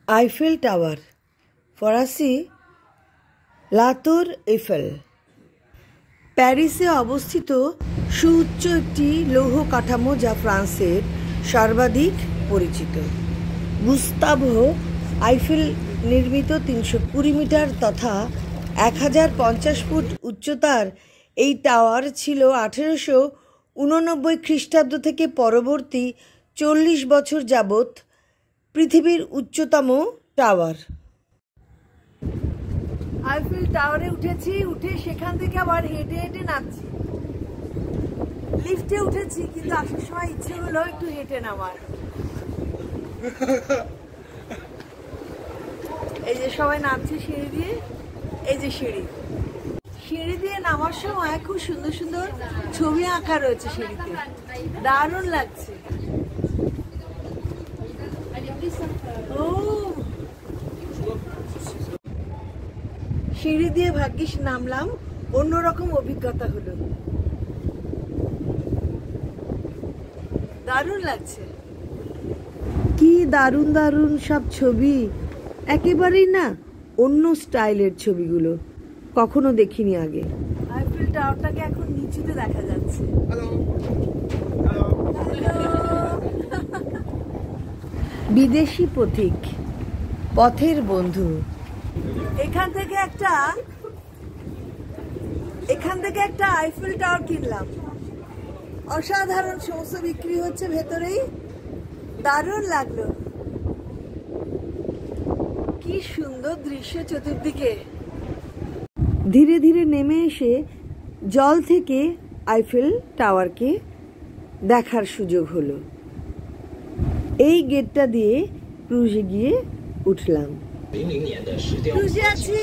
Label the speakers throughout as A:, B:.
A: Eiffel tower, ফরাসি লাতোর ইফেল। প্যারিসে অবস্থিত সুউচ্চ একটি লৌহ কাঠামো যা ফ্রান্সের সর্বাধিক পরিচিত। গুস্তাভো আইফেল নির্মিত 320 মিটার তথা 1050 ফুট উচ্চতার এই টাওয়ার ছিল 1889 খ্রিস্টাব্দ থেকে পরবর্তী 40 বছর যাবৎ পৃথিবীর উচ্চতম টাওয়ার। আইফেল টাওয়ারে উঠেছি, উঠে সেখান থেকে আবার হেঁটে হেঁটে নামছি। লিফটে উঠেছি, কিন্তু আসার সময় ইচ্ছে হলো একটু হেঁটে নামার। এই যে সবাই নামছে সিঁড়ি দিয়ে, এই যে সিঁড়ি দিয়ে নামার সময় খুব সুন্দর সুন্দর ছবি আঁকা রয়েছে সিঁড়িতে, দারুণ লাগছে। ও সিঁড়ি দিয়ে ভাগ্যিস নামলাম, অন্যরকম অভিজ্ঞতা হলো, দারুণ লাগছে। কি দারুণ দারুণ সব ছবি, একেবারেই না অন্য স্টাইলের ছবিগুলো, কখনো দেখিনি আগে। আইফেল টাওয়ারটাকে এখন নিচুতে দেখা যাচ্ছে। বিদেশি পথিক, পথের বন্ধু। এখান থেকে একটা আইফেল টাওয়ার কিনলাম, অসাধারণ, সমস্ত বিক্রি হচ্ছে ভেতরেই, দারুণ লাগলো। কি সুন্দর দৃশ্য চতুর্দিকে। ধীরে ধীরে নেমে এসে জল থেকে আইফেল টাওয়ারকে দেখার সুযোগ হলো। এই গেটটা দিয়ে ক্রুজে গিয়ে উঠলাম। ক্রুজে আছি,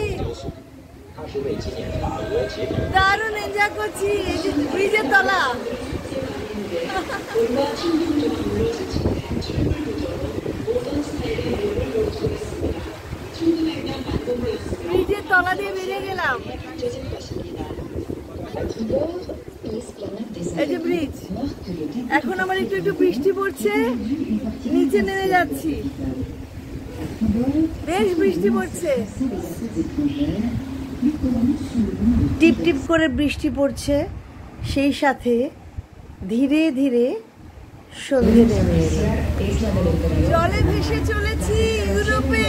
A: দারুণ এনজয় করছি। এই যে ব্রিজের তলা, ব্রিজের তলা দিয়ে বেরিয়ে গেলাম। এই যে ব্রিজ, এখন আমার একটু একটু বৃষ্টি পড়ছে, নিচে নেমে যাচ্ছি, বেশ বৃষ্টি পড়ছে, টিপ টিপ করে বৃষ্টি পড়ছে, সেই সাথে ধীরে ধীরে সন্ধে নেমে এলো। জলে ভেসে চলেছি ইউরোপে।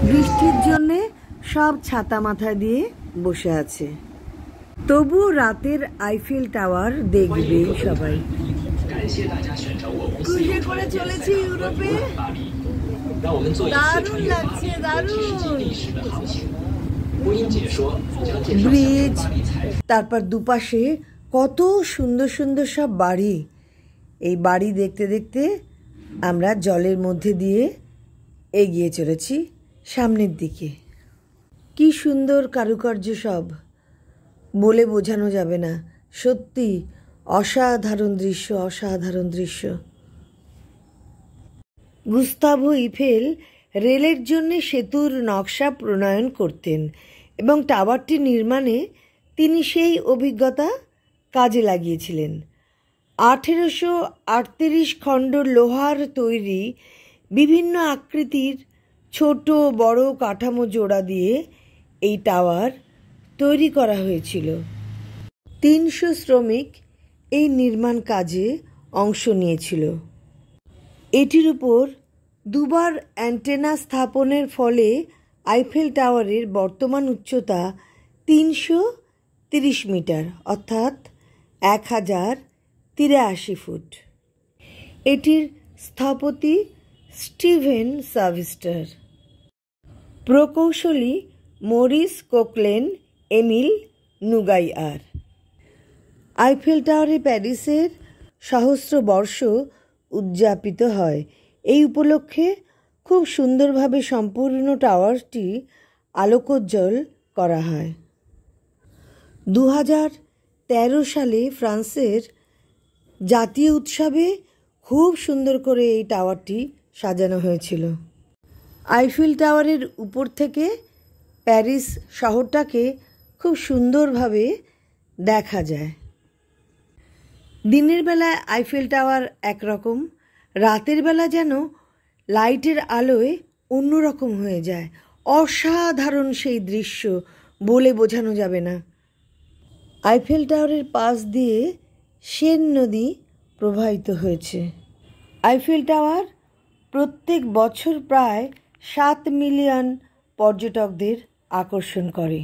A: বৃষ্টির জন্যে সব ছাতা মাথায় দিয়ে বসে আছে, তবু রাতের আইফেল টাওয়ার দেখবে সবাই। ক্রুজে করে চলেছি ইউরোপে, দারুণ লাগছে, দারুণ। ব্রিজ, তারপর দুপাশে কত সুন্দর সুন্দর সব বাড়ি। এই বাড়ি দেখতে দেখতে আমরা জলের মধ্যে দিয়ে এগিয়ে চলেছি সামনের দিকে। কি সুন্দর কারুকার্য সব, বলে বোঝানো যাবে না, সত্যি অসাধারণ দৃশ্য, অসাধারণ দৃশ্য। গুস্তাভো ইফেল রেলের জন্য সেতুর নকশা প্রণয়ন করতেন এবং টাওয়ারটি নির্মাণে তিনি সেই অভিজ্ঞতা কাজে লাগিয়েছিলেন। 1838 খণ্ড লোহার তৈরি বিভিন্ন আকৃতির ছোট বড় কাঠামো জোড়া দিয়ে এই টাওয়ার তৈরি করা হয়েছিল। 300 শ্রমিক এই নির্মাণ কাজে অংশ নিয়েছিল। এটির উপর দুবার অ্যান্টেনা স্থাপনের ফলে আইফেল টাওয়ারের বর্তমান উচ্চতা 330 মিটার, অর্থাৎ 1083 ফুট। এটির স্থপতি স্টিভেন সাভিস্টার, প্রকৌশলী মরিস কোকলেন, এমিল নুগাইয়ার। আইফেল টাওয়ারে প্যারিসের সহস্র বর্ষ উদযাপিত হয়। এই উপলক্ষে খুব সুন্দরভাবে সম্পূর্ণ টাওয়ারটি আলোকোজ্জ্বল করা হয়। 2013 সালে ফ্রান্সের জাতীয় উৎসবে খুব সুন্দর করে এই টাওয়ারটি সাজানো হয়েছিল। আইফেল টাওয়ারের উপর থেকে প্যারিস শহরটাকে খুব সুন্দরভাবে দেখা যায়। দিনের বেলায় আইফেল টাওয়ার একরকম, রাতের বেলা যেন লাইটের আলোয় অন্যরকম হয়ে যায়। অসাধারণ সেই দৃশ্য, বলে বোঝানো যাবে না। আইফেল টাওয়ারের পাশ দিয়ে সেন নদী প্রবাহিত হয়েছে। আইফেল টাওয়ার প্রত্যেক বছর প্রায় 7 মিলিয়ন পর্যটকদের আকর্ষণ করে।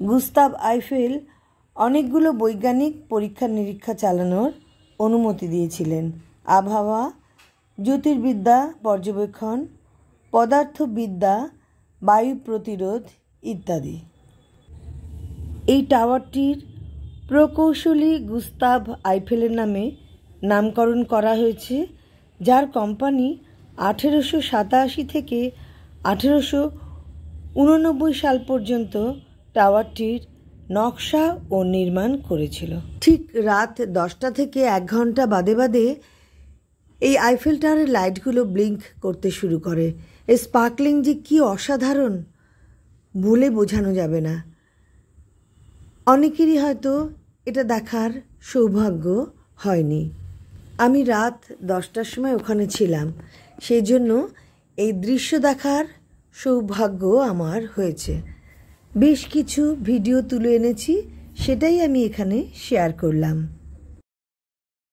A: গুস্তাভ আইফেল অনেকগুলো বৈজ্ঞানিক পরীক্ষা নিরীক্ষা চালানোর অনুমতি দিয়েছিলেন। আবহাওয়া, জ্যোতির্বিদ্যা পর্যবেক্ষণ, পদার্থবিদ্যা, বায়ু প্রতিরোধ ইত্যাদি। এই টাওয়ারটির প্রকৌশলী গুস্তাভ আইফেলের নামে নামকরণ করা হয়েছে, যার কোম্পানি 1887 থেকে 1889 সাল পর্যন্ত টাওয়ারটির নকশা ও নির্মাণ করেছিল। ঠিক রাত 10টা থেকে 1 ঘন্টা বাদে বাদে এই আইফেল টাওয়ারের লাইটগুলো ব্লিঙ্ক করতে শুরু করে। এই স্পার্কলিং যে কী অসাধারণ, বলে বোঝানো যাবে না। অনেকেরই হয়তো এটা দেখার সৌভাগ্য হয়নি। আমি রাত 10টার সময় ওখানে ছিলাম, সেই জন্য এই দৃশ্য দেখার সৌভাগ্য আমার হয়েছে। বেশ কিছু ভিডিও তুলে এনেছি, সেটাই আমি এখানে শেয়ার করলাম।